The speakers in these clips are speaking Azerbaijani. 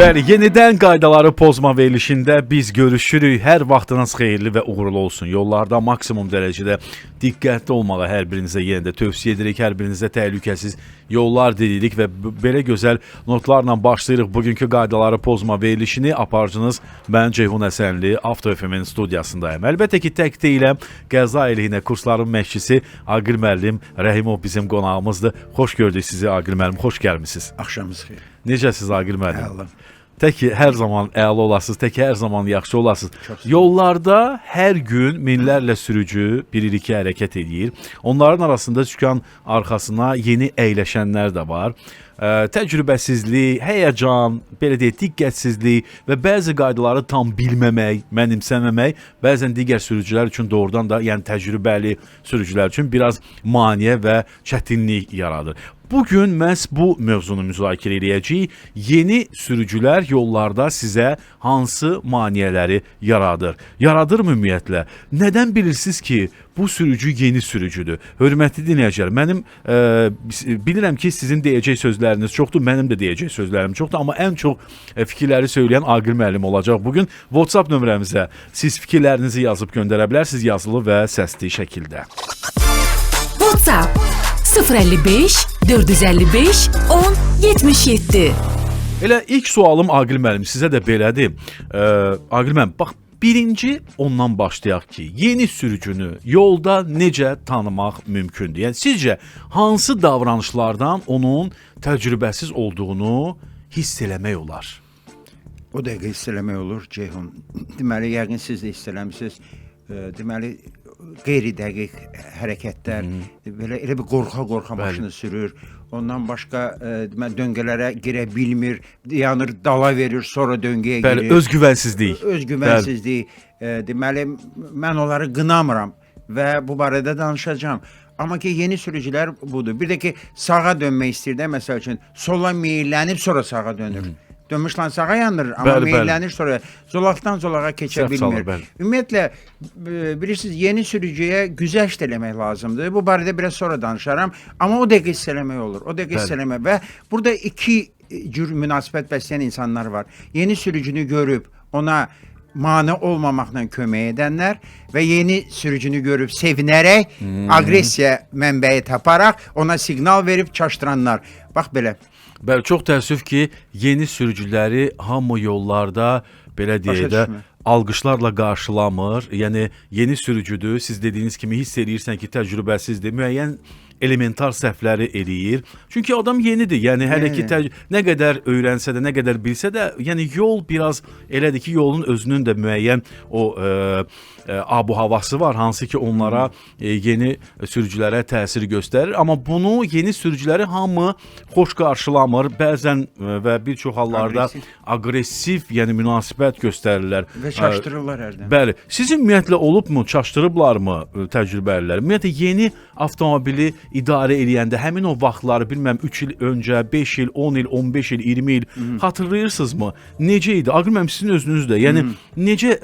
Bəli, yenidən qaydaları pozma verilişində biz görüşürük. Hər vaxtınız xeyirli və uğurlu olsun. Yollarda maksimum dərəcədə diqqətli olmağı hər birinizə yenə də tövsiyə edirik. Hər birinizə təhlükəsiz yollar dilirik və belə gözəl notlarla başlayırıq bugünkü qaydaları pozma verilişini. Aparıcınız mən Ceyhun Həsənli, Avto FM-in studiyasındayım. Əlbəttə ki, tək deyiləm. Qəza əleyhinə kursların məşqçisi Aqil müəllim Rəhimov bizim qonağımızdır. Xoş gördük sizi Aqil müəllim, xoş gəlmisiniz. Axşamınız xeyir. Necəsiz Aqil müəllim? Əla. Tək ki, hər zaman əla olasınız, tək ki, hər zaman yaxşı olasınız. Yollarda hər gün minlərlə sürücü bir-iki hərəkət edir. Onların arasında çıkan arxasına yeni əyləşənlər də var. Təcrübəsizlik, həyəcan, belə deyək, diqqətsizlik və bəzi qaydaları tam bilməmək, mənimsəməmək bəzən digər sürücülər üçün doğrudan da, yəni təcrübəli sürücülər üçün biraz maneə və çətinlik yaradır. Bugün məhz bu mövzunu müzakirə edəcəyik. Yeni sürücülər yollarda sizə hansı maneələri yaradır? Yaradırmı ümumiyyətlə? Nədən bilirsiniz ki, bu sürücü yeni sürücüdür? Hörmətli dinləyicilər, mənim bilirəm ki, sizin deyəcək sözləriniz çoxdur, mənim də deyəcək sözlərim çoxdur, amma ən çox fikirləri söyləyən Aqil müəllim olacaq. Bugün WhatsApp nömrəmizə siz fikirlərinizi yazıb göndərə bilərsiniz, yazılı və səsli şəkildə. WhatsApp 055 455 10 77. Elə ilk sualım Aqil müəllim sizə də belədir. Aqil müəllim, bax birinci ondan başlayaq ki, yeni sürücünü yolda necə tanımaq mümkündür? Yəni sizcə hansı davranışlardan onun təcrübəsiz olduğunu hiss eləmək olar? O dəqiqə hiss eləmək olur Ceyhun. Deməli, yəqin siz də hiss eləmisiniz. Deməli, qeyri-dəqiq hərəkətlər, elə bir qorxa-qorxa maşını sürür. Ondan başqa deməli, döngələrə girə bilmir, yanır, dala verir, sonra döngəyə girir. Bəli, özgüvənsizlik. Özgüvənsizlik. Deməli, mən onları qınamıram və bu barədə danışacağam. Amma ki, yeni sürücülər budur. Bir də ki, sağa dönmək istəyir də, məsəl üçün, sola meyllənib, sonra sağa dönür. Dönmüşlə sağa yanır, amma meyllənir, sonra zolaqdan zolağa keçə bilmir. Ümumiyyətlə, bilirsiniz, yeni sürücüyə güzəşt eləmək lazımdır. Bu barədə biraz sonra danışaram, amma o dəqiqə hiss eləmək olur. O dəqiqə hiss eləmək və burada iki cür münasibət bəsləyən insanlar var. Yeni sürücünü görüb ona mane olmamaqla kömək edənlər və yeni sürücünü görüb sevinərək, aqressiya mənbəyi taparaq ona siqnal verib çaşdıranlar. Bax belə. Bəli, çox təəssüf ki, yeni sürücüləri hamı yollarda belə deyək də alqışlarla qarşılamır. Yəni yeni sürücüdür, siz dediyiniz kimi hiss eləyirsən ki, təcrübəsizdir, müəyyən elementar səhvləri eləyir. Çünki adam yenidir. Yəni hələ ki nə qədər öyrənsə də, nə qədər bilsə də, yəni yol biraz elədir ki, yolun özünün də müəyyən o abu-havası var, hansı ki onlara yeni sürücülərə təsir göstərir. Amma bunu yeni sürücüləri hamı xoş qarşılamır. Bəzən və bir çox hallarda aqressiv, yəni münasibət göstərirlər. Və çaşdırırlar hərdən. Bəli. Sizin ümumiyyətlə olubmu, çaşdırıblarmı təcrübəlilər? Ümumiyyətlə yeni avtomobili idarə eləyəndə həmin o vaxtları bilməm 3 il öncə, 5 il, 10 il, 15 il, 20 il xatırlayırsınızmı? Necə idi? Aqil müəllim sizin özünüzdə. Yəni necə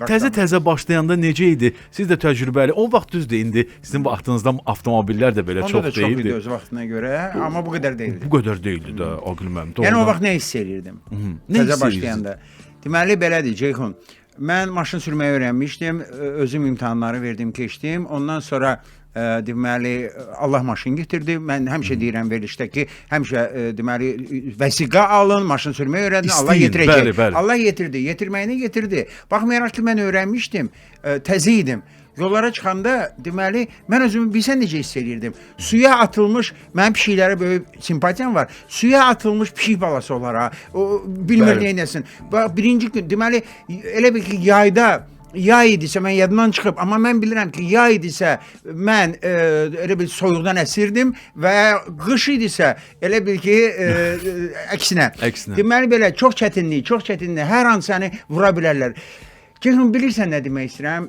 təzə başlayanda necə idi? Siz də təcrübəli. O vaxt düzdür indi sizin vaxtınızda avtomobillər də belə çox deyildi. Onda da çox idi öz vaxtına görə, amma bu qədər deyildi. Bu qədər deyildi də Aqil müəllim. Yəni o vaxt nə hiss eləyirdim? Təzə başlayanda. Deməli belədir Ceyhun. Mən maşın sürməyi öyrənmişdim, özüm imtahanları verdim, keçdim. Ondan sonra deməli Allah maşın getirdi. Mən həmişə deyirəm verilişdə ki, həmişə deməli vəsiqə alın, maşın sürməyi öyrədin, Allah yetirəcək. Bəli. Allah yetirdi, yetirməyini getirdi. Baxmayaraq ki, mən öyrənmişdim, təzə idim. Yollara çıxanda deməli mən özümü bilsən necə hiss eləyirdim. Suya atılmış, mənim pişiklərə böyük simpatiyam var. Suya atılmış pişik balası olar ha. O bilmir neynəsin. Bax birinci gün deməli elə bir ki yay idisə mən yadımdan çıxıb, amma mən bilirəm ki, yay idisə mən elə bir soyuqdan əsirdim və qış idisə elə bil ki əksinə. Deməli belə çox çətinlik, hər an səni vura bilərlər. Ceyhun, bilirsən nə demək istəyirəm?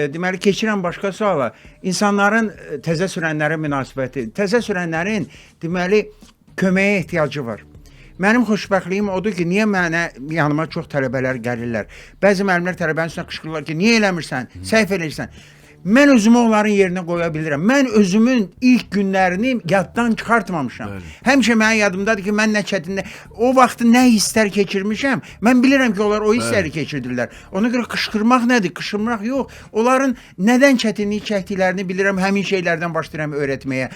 Deməli, keçirəm başqa suala. İnsanların təzə sürənlərin münasibəti. Təzə sürənlərin, deməli, köməyə ehtiyacı var. Mənim xoşbəxtliyim odur ki, niyə mənə yanıma çox tələbələr gəlirlər. Bəzi müəllimlər tələbənin üstünə qışqırırlar ki, niyə eləmirsən, səhv eləyirsən. mən özümü onların yerinə qoya bilirəm. Mən özümün ilk günlərini yaddan çıxartmamışam. Həmişə mənim yadımdadır ki, mən nə çətinlə o vaxtı nə hisslər keçirmişəm. Mən bilirəm ki, onlar o hissləri keçirdirlər. Ona görə qışqırmaq nədir? Qışqırmaq yox. Onların nədən çətinlik çəkdiklərini bilirəm. Həmin şeylərdən başlayıram öyrətməyə.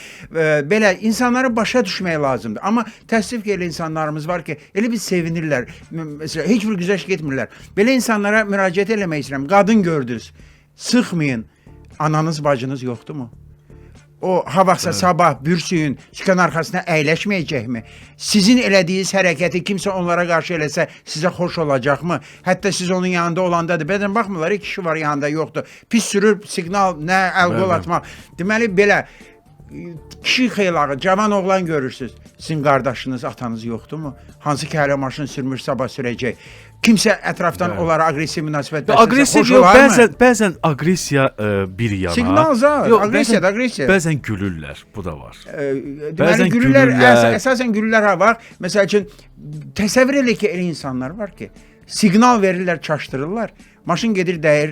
Belə insanları başa düşmək lazımdır. Amma təəssüf ki, elə insanlarımız var ki, elə bir sevinirlər. Məsələn, heç bir güzəşt getmirlər. Belə insanlara müraciət eləmək istəyirəm. Qadın gördünüz. Sıxmayın. Ananız, bacınız yoxdurmu? O ha vaxtsa sabah bürsüyün, sükan arxasına əyləşməyəcəkmi? Sizin elədiyiniz hərəkəti kimsə onlara qarşı eləsə sizə xoş olacaqmı? Hətta siz onun yanında olandadır. Bəzən baxmırlar, kişi var yanında, yoxdur. Pis sürür, siqnal, nə əl-qol atmaq. Deməli, belə kişi xeylağı, cavan oğlan görürsünüz. Sizin qardaşınız, atanız yoxdurmu? Hansı ki, hələ maşın sürmüş, sabah sürəcək. Kimsə ətrafdan onlara aqressiv münasibət bəsləyirsə, Aqressiv yox, bəzən aqressiya bir yana. Siqnal zat, aqressiya. Bəzən gülürlər, bu da var. Deməli, gülürlər, əsasən gülürlər ha var. Məsəl üçün, təsəvvür elə ki, elə insanlar var ki, siqnal verirlər, çaşdırırlar. Maşın gedir, dəyir,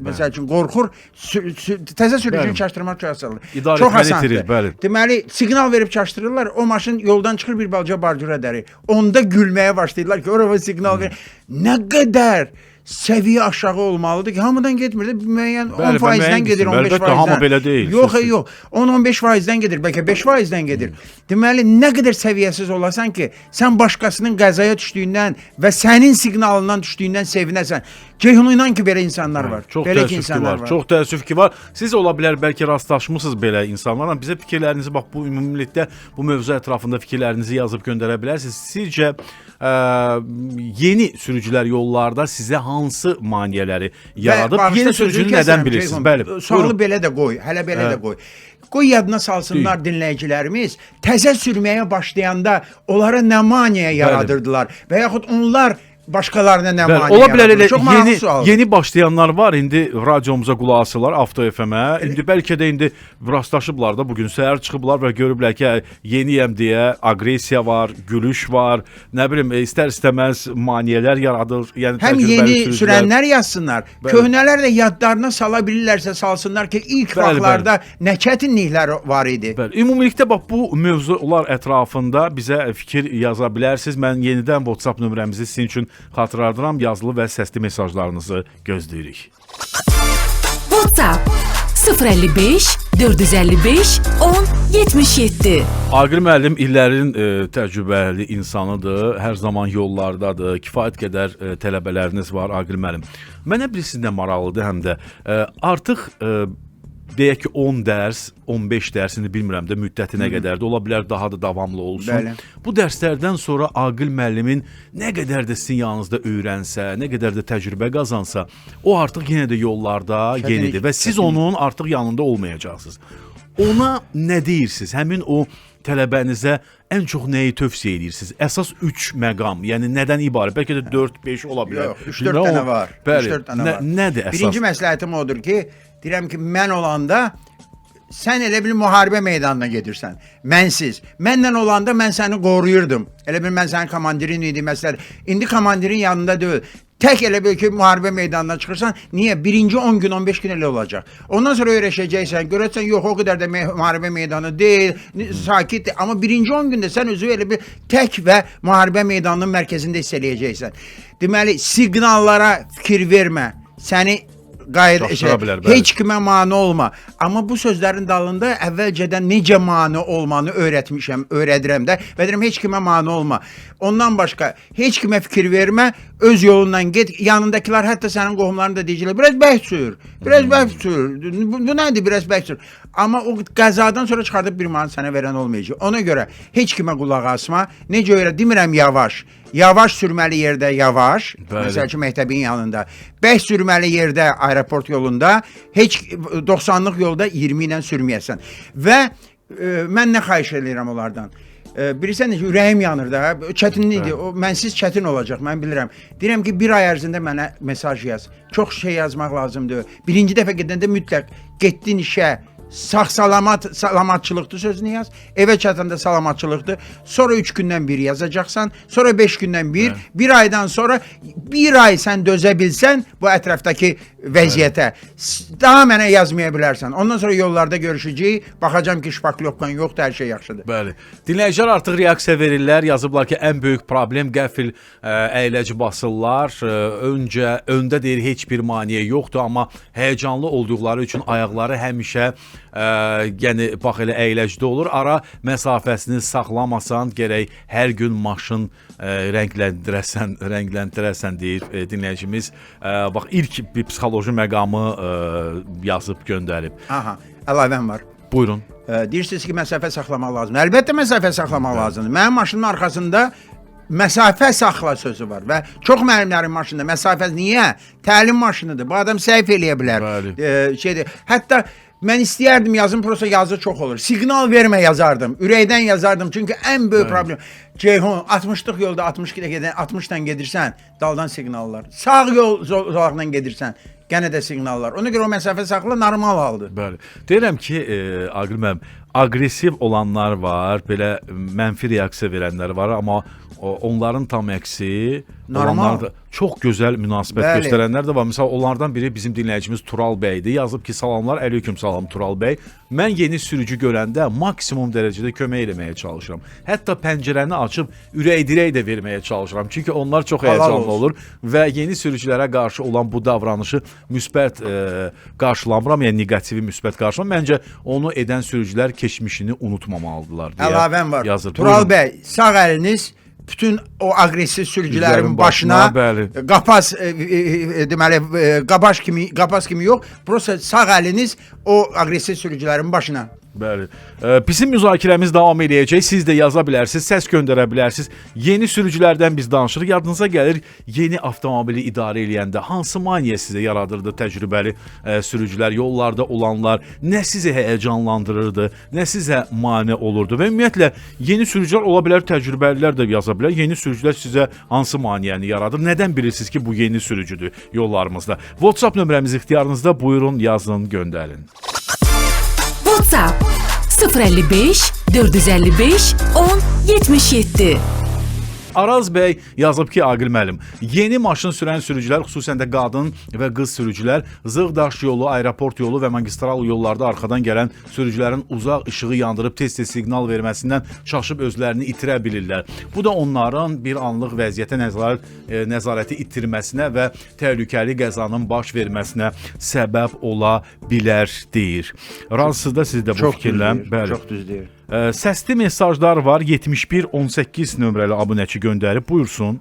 məsəl üçün, qorxur, təzə sürücünü çaşdırmaq çox asandır. Çox asandır. Deməli, siqnal verib çaşdırırlar, o maşın yoldan çıxır, bir balaca bardura dərir. Onda gülməyə başlayırlar ki, oraya siqnal verir. Nə qədər səviyyə aşağı olmalıdır ki, hamıdan getmir də, müəyyən 10%-dən gedir, 15%-dən. Hamı belə deyil. Yox, 10-15%-dən gedir, bəlkə 5%-dən gedir. Deməli, nə qədər səviyyəsiz olasan ki, sən başqasının qəzaya düşdüyündən və sənin siqnalından düşdüyündən sevinəsən. Ceyhun inan ki, belə insanlar var. Çox təəssüf ki var. Siz ola bilər, bəlkə rastlaşmısınız belə insanlarla. Bizə fikirlərinizi, bax, bu ümumilikdə bu mövzu ətrafında fikirlərinizi yazıb göndərə bilərsiniz. Sizcə, yeni sürücülər yollarda sizə hansı maneələri yaradıb? Yeni sürücünü nədən bilirsiniz? Bəli. Sualı belə də qoy, hələ belə də qoy. Qoy yadına salsınlar dinləyicilərimiz, təzə sürməyə başlayanda onlara nə maneə yaradırdılar və yaxud onlar başqalarına nə maneə ola bilər elə yaradırdılar. yeni başlayanlar var, indi radiomuza qulaq asırlar, Avto FM-ə. İndi bəlkə də indi rastlaşıblar da, bugün səhər çıxıblar və görüblər ki, yeniyəm deyə aqressiya var, gülüş var, nə bilim, istər-istəməz maneələr yaradır. Yəni həm yeni sürənlər yazsınlar, köhnələr də yadlarına sala bilirlərsə salsınlar ki, ilk vaxtlarda nə çətinliklər var idi. Ümumilikdə bax, bu mövzular ətrafında bizə fikir yaza bilərsiniz. Mən yenidən WhatsApp nömrəmizi sizin üçün xatırladıram, yazılı və səsli mesajlarınızı gözləyirik. WhatsApp 055 455 10 77. Aqil müəllim illərin təcrübəli insanıdır, hər zaman yollardadır, kifayət qədər tələbələriniz var, Aqil müəllim. Mənə birisi də maraqlıdır, həm də artıq deyək ki 10 dərs, 15 dərsini bilmirəm də müddəti nə qədərdir, ola bilər daha da davamlı olsun. Bəli. Bu dərslərdən sonra Aqil müəllimin nə qədər də sizin yanınızda öyrənsə, nə qədər də təcrübə qazansa, o artıq yenə də yollarda yenidir və siz onun artıq yanında olmayacaqsınız. Ona nə deyirsiniz? Həmin o tələbənizə ən çox nəyi tövsiyə edirsiniz? Əsas 3 məqam, yəni nədən ibarət? Bəlkə də 4-5 ola bilər. Yox, 3-4 dənə var. Bəli. Nədir əsas? Birinci məsləhətim odur ki, deyirəm ki, mən olanda sən elə bil müharibə meydanına gedirsən. Mənsiz. Mənlə olanda mən səni qoruyurdum. Elə bil mən sənin komandirin idim məsələn. İndi komandirin yanında deyil. Tək elə bil ki, müharibə meydanına çıxırsan, niyə? Birinci 10 gün, 15 gün elə olacaq. Ondan sonra öyrəşəcəksən, görəcəksən, yox, o qədər də müharibə meydanı deyil, sakitdir. Amma birinci 10 gündə sən özü elə bir tək və müharibə meydanının mərkəzində hiss eləyəcəksən. Deməli, siqnallara fikir vermə. Səni heç kimə mane olma. Amma bu sözlərin dalında əvvəlcədən necə mane olmanı öyrətmişəm, öyrədirəm də və deyirəm, heç kimə mane olma. Ondan başqa, heç kimə fikir vermə, öz yolundan get, yanındakılar, hətta sənin qohumların da deyəcəklər, biraz bəhs sür, bu nədir, biraz bəhs sür. Amma o qəzadan sonra çıxardıb bir manat sənə verən olmayacaq. Ona görə heç kimə qulaq asma, necə öyrə, demirəm yavaş sürməli yerdə yavaş, məsəl ki, məktəbin yanında, bəhs sürməli yerdə aeroport yolunda, heç 90-lıq yolda 20 ilə sürməyəsən. Və mən nə xahiş edirəm onlardan? Bilirsən ki, ürəyim yanır da, çətinlikdir, o mənsiz çətin olacaq, mən bilirəm. Deyirəm ki, bir ay ərzində mənə mesaj yaz, çox şey yazmaq lazımdır. Birinci dəfə gedəndə mütləq getdin işə, salamatçılıqdır sözünü yaz, evə çatanda salamatçılıqdır, sonra 3 gündən bir yazacaqsan, sonra 5 gündən bir aydan sonra, bir ay sən dözə bilsən, bu ətrafdakı vəziyyətə. Daha mənə yazmaya bilərsən. Ondan sonra yollarda görüşəcəyik. Baxacağam ki, şpaklyoqkan yoxdur, hər şey yaxşıdır. Bəli. Dinləyicilər artıq reaksiya verirlər. Yazıblar ki, ən böyük problem qəfil əyləci basırlar. Öndə deyir heç bir maneə yoxdur, amma həyəcanlı olduqları üçün ayaqları həmişə yəni bax elə əyləcidə olur. Ara məsafəsini saxlamasan gərək hər gün maşın rəngləndirəsən deyir dinləyicimiz. Bax ilk bir psixoloji məqamı yazıb göndərib. Aha, əlavəm var. Buyurun. Deyirsiniz ki, məsafə saxlamaq lazımdır. Əlbəttə məsafə saxlamaq lazımdır. Mənim maşının arxasında məsafə saxla sözü var və çox müəllimlərin maşınında məsafə niyə? Təlim maşınıdır. Bu adam səhv eləyə bilər. Hətta mən istəyərdim yazım, prosta yazı çox olur. Siqnal vermə yazardım. Ürəkdən yazardım. Çünki ən böyük problem Ceyhun 60-lıq yolda 60-dan gedirsən, daldan siqnallar. Sağ yol zolaqla gedirsən, gənə də siqnallar. Ona görə o məsafə saxla normal haldır. Bəli. Deyirəm ki, Aqil müəllim, aqressiv olanlar var, belə mənfi reaksiya verənlər var, amma onların tam əksi normal çox gözəl münasibət göstərənlər də var. Məsələn, onlardan biri bizim dinləyicimiz Tural bəydir. Yazıb ki, salamlar, əleyküm salam Tural bəy. Mən yeni sürücü görəndə maksimum dərəcədə kömək eləməyə çalışıram. Hətta pəncərəni açıb ürək-dirək də verməyə çalışıram. Çünki onlar çox həyəcanlı olur və yeni sürücülərə qarşı olan bu davranışı müsbət qarşılamıram, yəni neqativi müsbət qarşılamıram. Məncə onu edən sürücülər keçmişini unutmamalıdırlar deyə əlavəm var. Yazır. Tural bəy, sağ əliniz bütün o aqressiv sürücülərin başına qapaz deməli qapaz kimi yox, prosta sağ əliniz o aqressiv sürücülərin başına. Bəli. Bizim müzakirəmiz davam edəcək. Siz də yaza bilərsiniz, səs göndərə bilərsiniz. Yeni sürücülərdən biz danışırıq. Yadınıza gəlir, yeni avtomobili idarə eləyəndə hansı maneə sizə yaradırdı təcrübəli sürücülər, yollarda olanlar, nə sizi həyəcanlandırırdı, nə sizə mane olurdu və ümumiyyətlə yeni sürücülər ola bilər, təcrübəlilər də yaza bilər. Yeni sürücülər sizə hansı maneəni yaradır? Nədən bilirsiniz ki, bu yeni sürücüdür yollarımızda? WhatsApp nömrəmiz ixtiyarınızda. Buyurun, yazın, göndərin. WhatsApp 055 455 10 77. Araz bəy yazıb ki, Aqil müəllim, yeni maşın sürən sürücülər, xüsusən də qadın və qız sürücülər Zığdaş yolu, aeroport yolu və magistral yollarda arxadan gələn sürücülərin uzaq işığı yandırıb tez-tez siqnal verməsindən çaşıb özlərini itirə bilirlər. Bu da onların bir anlıq vəziyyətə nəzarəti itirməsinə və təhlükəli qəzanın baş verməsinə səbəb ola bilər deyir. Razısınız da siz də bu fikirlə? Çox düz deyir. Səsli mesajlar var. 7118 nömrəli abunəçi göndərib. Buyursun.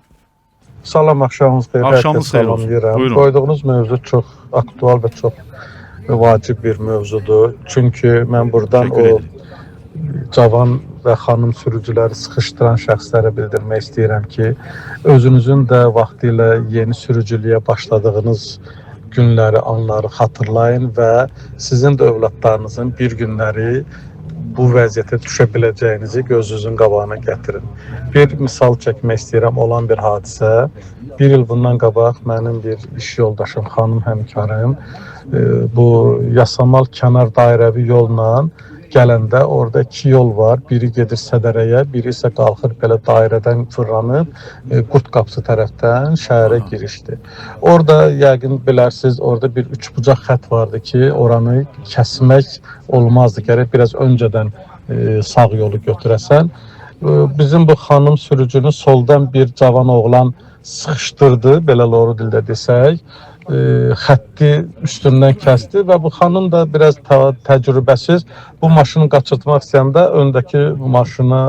Salam, axşamınız xeyir. Axşamınız xeyir olsun. Buyurun. Qoyduğunuz mövzu çox aktual və çox vacib bir mövzudur. Çünki mən buradan o cavan və xanım sürücüləri sıxışdıran şəxslərə bildirmək istəyirəm ki, özünüzün də vaxtilə yeni sürücülüyə başladığınız günləri, anları xatırlayın və sizin də övladlarınızın bir günləri bu vəziyyətə düşə biləcəyinizi gözünüzün qabağına gətirin. Bir misal çəkmək istəyirəm, olan bir hadisə. Bir il bundan qabaq mənim bir iş yoldaşım, xanım həmkarım bu Yasamal kənar dairəvi yolla gələndə orada iki yol var. Biri gedir Sədərəyə, biri isə qalxır belə dairədən fırlanıb Qurt qapısı tərəfdən şəhərə girişdir. Orada yəqin bilərsiniz, orada bir üçbucaq xətt vardı ki, oranı kəsmək olmazdı. Gərək biraz öncədən sağ yolu götürəsən. Bizim bu xanım sürücünü soldan bir cavan oğlan sıxışdırdı, belə loru dildə desək. Xətti üstündən kəsdi və bu xanım da biraz təcrübəsiz bu maşını qaçırtmaq istəyəndə öndəki maşına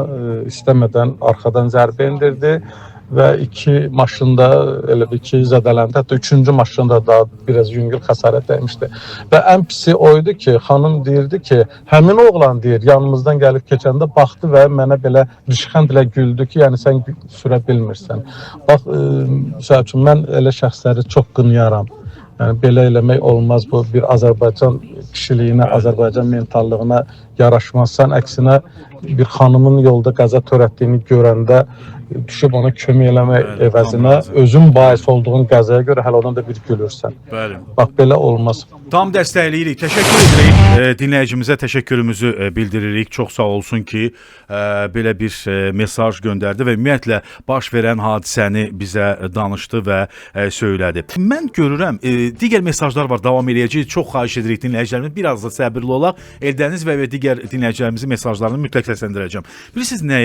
istəmədən arxadan zərbə endirdi və iki maşında elə bir ki zədələndi. Hətta üçüncü maşında da biraz yüngül xəsarət dəymişdi. Və ən pisi oydu ki, xanım deyirdi ki, həmin oğlan deyir, yanımızdan gəlib keçəndə baxdı və mənə belə rişxəndlə güldü ki, yəni sən sürə bilmirsən. Bax, məsəl üçün, mən elə şəxsləri çox qınayaram. Yəni, belə eləmək olmaz. Bu bir Azərbaycan kişiliyinə, Azərbaycan mentallığına yaraşmaz. Sən əksinə bir xanımın yolda qəza törətdiyini görəndə düşüb ona kömək eləmək Bəli, əvəzinə tam razı. özün bahis olduğun qəzaya görə hələ ondan da bir gülürsən. Bəli. Bax belə olmaz. Tam dəstəkləyirik. Təşəkkür edirik. Dinləyicimizə təşəkkürümüzü bildiririk. Çox sağ olsun ki, belə bir mesaj göndərdi və ümumiyyətlə baş verən hadisəni bizə danışdı və söylədi. Mən görürəm, digər mesajlar var, davam edəcəyik. Çox xahiş edirik dinləyicilərimiz, biraz da səbirli olaq. Eldəniz və digər dinləyicilərimizin mesajlarını mütləq səsləndirəcəm. Bilirsiniz nə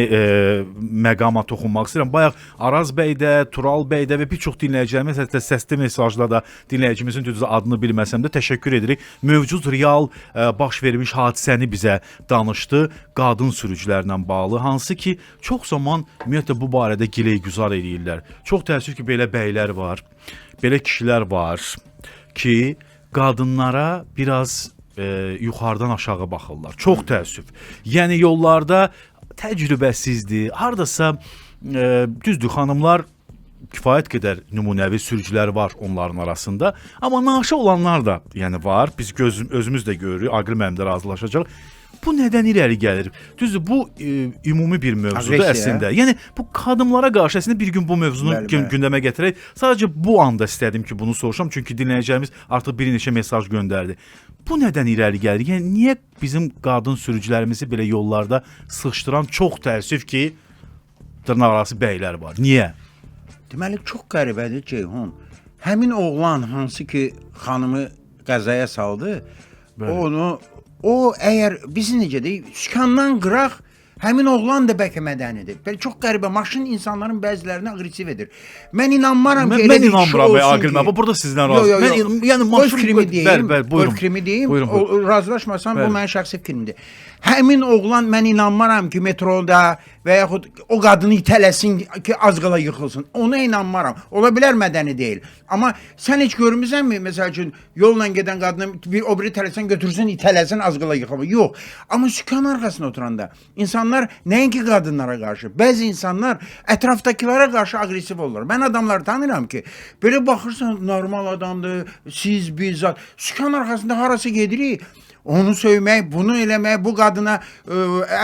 məqama toxunmaq istəyirəm? Bayaq Araz bəy də, Tural bəy də və bir çox dinləyicilərimiz, hətta səsli mesajda da dinləyicimizin düzdür adını bilməsəm də təşəkkür edirik. Mövcud real baş vermiş hadisəni bizə danışdı, qadın sürücülərlə bağlı, hansı ki, çox zaman ümumiyyətlə bu barədə gileygüzar edirlər. Çox təəssüf ki, belə bəylər var, belə kişilər var ki, qadınlara biraz yuxarıdan aşağı baxırlar. Çox təəssüf. Yəni yollarda təcrübəsizdir. Hardasa düzdür, xanımlar kifayət qədər nümunəvi sürücülər var onların arasında. Amma naşı olanlar da yəni var. Biz özümüz də görürük. Aqil müəllim də razılaşacaq. Bu nədən irəli gəlir? Düzdür, bu ümumi bir mövzudur əslində. Yəni bu qadınlara qarşı əslində bir gün bu mövzunu gündəmə gətirək. Sadəcə bu anda istədim ki, bunu soruşam. Çünki dinləyicilərimiz artıq bir neçə mesaj göndərdi. Bu nədən irəli gəlir? Yəni niyə bizim qadın sürücülərimizi belə yollarda sıxışdıran çox təəssüf ki, dırnaqarası bəylər var. Niyə? Deməli, çox qəribədir Ceyhun. Həmin oğlan hansı ki, xanımı qəzaya saldı, o əgər biz necə deyik, sükandan qıraq, həmin oğlan da bəlkə mədənidir. Belə çox qəribə, maşın insanların bəzilərini aqressiv edir. Mən inanmaram ki, elə bir kişi olsun ki... Burada sizdən razı. Yəni, fikrimi deyim, razılaşmasam, bu mənim şəxsi fikrimdir. Həmin oğlan, mən inanmaram ki, metroda və yaxud o qadını itələsin ki, az qala yıxılsın. Ona inanmaram. Ola bilər mədəni deyil. Amma sən heç görmüsənmi, məsəl üçün, yolla gedən qadını o biri tələsən, götürsün, itələsin, az qala yıxılsın. Yox. Amma sükan arxasına oturanda insanlar nəinki qadınlara qarşı, bəzi insanlar ətrafdakılara qarşı aqressiv olurlar. Mən adamları tanıram ki, belə baxırsan, normal adamdır, siz, biz, sükan arxasında harası gedirik, onu söymək, bunu eləmək, bu qadına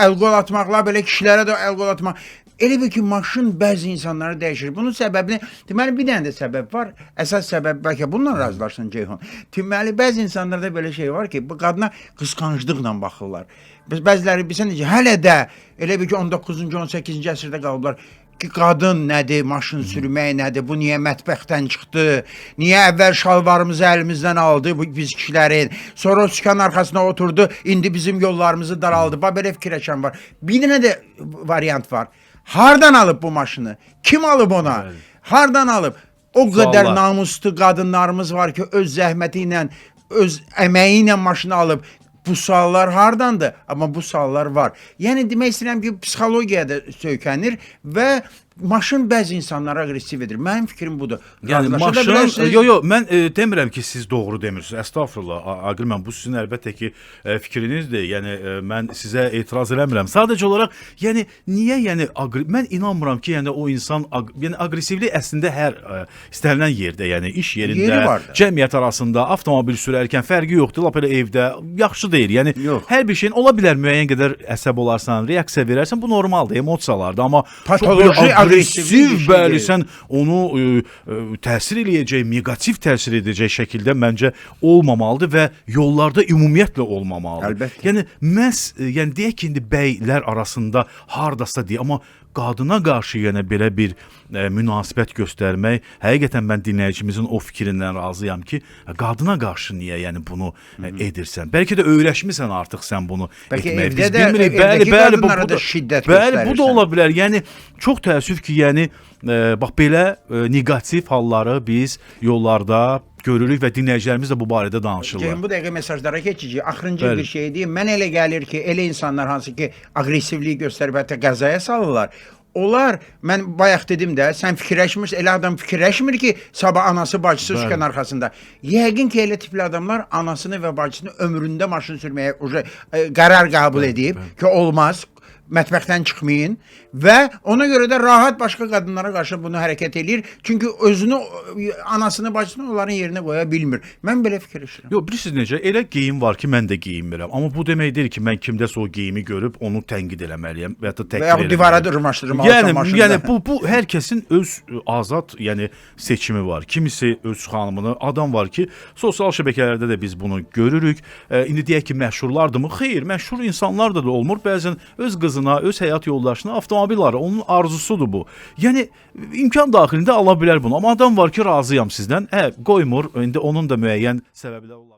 əl-qol atmaqla, belə kişilərə də əl-qol atmaq. Elə bir ki, maşın bəzi insanları dəyişir. Bunun səbəbini, deməli, bir dənə də səbəb var. Əsas səbəb, bəlkə bununla razılaşsın Ceyhun. Deməli, bəzi insanlarda belə şey var ki, bu qadına qısqanclıqla baxırlar. Bəziləri bilsən necə, hələ də elə bir ki, 19-cu, 18-ci əsrdə qalıblar ki, qadın nədir, maşın sürmək nədir, bu niyə mətbəxdən çıxdı, niyə əvvəl şalvarımızı əlimizdən aldı biz kişilərin, sonra sükan arxasına oturdu, indi bizim yollarımızı daraldı, belə fikirləşən var. Bir dənə də variant var. Hardan alıb bu maşını? Kim alıb ona? Hardan alıb? O qədər namuslu qadınlarımız var ki, öz zəhməti ilə, öz əməyi ilə maşını alıb. Bu suallar hardandır? Amma bu suallar var. Yəni demək istəyirəm ki, psixologiyada söykənir və maşın bəzi insanlara aqressiv edir. Mənim fikrim budur. Yəni maşın, mən demirəm ki, siz doğru demirsiniz. Əstəğfurullah, Aqil müəllim, bu sizin əlbəttə ki, fikrinizdir. Yəni mən sizə etiraz eləmirəm. Sadəcə olaraq, yəni niyə mən inanmıram ki, yəni o insan, yəni aqressivlik əslində hər istənilən yerdə, yəni iş yerində, cəmiyyət arasında, avtomobil sürərkən fərqi yoxdur, lap elə evdə yaxşı deyil. Yəni hər bir şeyin ola bilər, müəyyən qədər əsəb olarsan, reaksiya verərsən, bu normaldır, emosiyalardır, amma patoloji aqressiv, bəli, sən onu təsir eləyəcək, negativ təsir edəcək şəkildə məncə olmamalıdır və yollarda ümumiyyətlə olmamalıdır. Əlbəttə. Yəni məhz, yəni deyək ki, indi bəylər arasında hardasa deyək, amma qadına qarşı yenə belə bir münasibət göstərmək, həqiqətən mən dinləyicimizin o fikrindən razıyam ki, qadına qarşı niyə yəni bunu edirsən? Bəlkə də öyrəşmisən artıq sən bunu etməyə. Biz bilmirik, evdəki qadınlara da şiddət göstərirsən. Bəli, bu da ola bilər. Yəni çox təəssüf ki, yəni bax belə negativ halları biz yollarda görürük və dinləyicilərimiz də bu barədə danışırlar. Bu dəqiqə mesajlara keçəcək. Axırıncı bir şey deyim. Mən elə gəlir ki, elə insanlar hansı ki, aqressivliyi göstərib hətta qəzaya salırlar. Onlar, mən bayaq dedim də, sən fikirləşmirsən, elə adam fikirləşmir ki, sabah anası, bacısı sükan arxasında. Yəqin ki, elə tipli adamlar anasını və bacısını ömründə maşın sürməyə qərar qəbul edib ki, olmaz. mətbəxdən çıxmayın və ona görə də rahat başqa qadınlara qarşı bunu hərəkət eləyir. Çünki özünü, anasını, bacısını onların yerinə qoya bilmir. Mən belə fikirləşirəm. Yox, bilirsiniz necə? Elə geyim var ki, mən də geyinmirəm. Amma bu demək deyil ki, mən kimdəsə o geyimi görüb onu tənqid eləməliyəm və ya da təkfir Və ya eləməliyəm. divara dırmaşdırmalısan maşında. Yəni bu hər kəsin öz azad, yəni seçimi var. Kimisi öz xanımını, adam var ki, sosial şəbəkələrdə də biz bunu görürük. İndi deyək ki, məşhurlardırmı? Xeyr, məşhur insanlar da olmur. Bəzən öz qızına, öz həyat yoldaşına avtomobil alır. Onun arzusudur bu. Yəni imkan daxilində ala bilər bunu. Amma adam var ki, razıyam sizdən. Qoymur. İndi onun da müəyyən səbəbləri ola bilər.